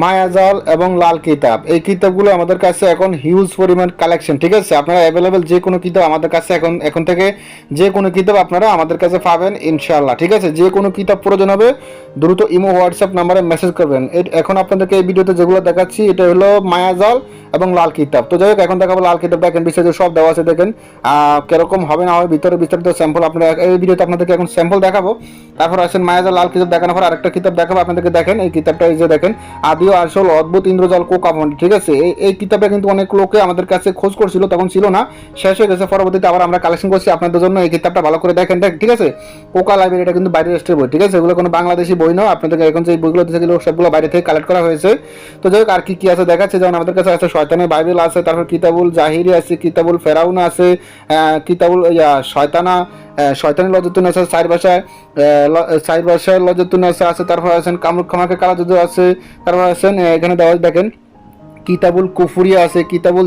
মায়াজাল এবং লাল কিতাব, এই কিতাবগুলো আমাদের কাছে এখন হিউজ পরিমাণ কালেকশন, ঠিক আছে। আপনারা অ্যাভেলেবেল যে কোনো কিতাব আমাদের কাছে এখন থেকে যে কোনো কিতাব আপনারা আমাদের কাছে পাবেন ইনশাআল্লাহ, ঠিক আছে। যে কোনো কিতাব প্রয়োজন হবে দ্রুত ইমো হোয়াটসঅ্যাপ নাম্বারে মেসেজ করবেন। এখন আপনাদেরকে এই ভিডিওতে যেগুলো দেখাচ্ছি এটা হলো মায়াজাল এবং লাল কিতাব। তো যাই হোক, এখন দেখাবো লাল কিতাব। দেখেন বিস্তারিত সব দেওয়া আছে, দেখেন কিরকম হবে না হবে ভিতরে বিস্তারিত স্যাম্পল আপনারা এই ভিডিওতে আপনাদেরকে এখন স্যাম্পল দেখাবো। তারপর আসেন মায়াজাল লাল কিতাব দেখানোর পর আরেকটা কিতাব দেখাবো আপনাদেরকে। দেখেন এই কিতাবটা, এই যে দেখেন আদিও আসল অদ্ভুত ইন্দ্রজাল কোকামন্ড, ঠিক আছে। এই কিতাবটা কিন্তু অনেক লোকে আমাদের কাছে খোঁজ করছিল, তখন ছিল না, শেষ হয়ে গেছে। পরবর্তীতে আবার আমরা কালেকশন করছি আপনাদের জন্য। এই কিতাবটা ভালো করে দেখেন, ঠিক আছে। কোকা লাইব্রেরি, এটা কিন্তু বাইরের রাষ্ট্রের বই, ঠিক আছে। এগুলো কোনো বাংলাদেশি বই নয়। আপনাদেরকে এখন যে বইগুলো দিচ্ছে সবগুলো বাইরে থেকে কালেক্ট করা হয়েছে। তো যাই হোক, আর কি কি আছে দেখাচ্ছে। যেমন আমাদের কাছে আছে শয়তানের বাইবেল আছে, তারপর কিতাবুল জাহিরি আছে, কিতাবুল ফেরাউন আছে, কিতাবুল শয়তানা শয়তানি লজ্জাতুন আছে, চার ভাষায় লজ্জাতুন আছে। তারপর আছেন কামরুক খামাকে কালা যুদ্ধ আছে। তারপর আছেন এখানে দেওয়া দেখেন কিতাবুল কুফুরিয়া আছে, কিতাবুল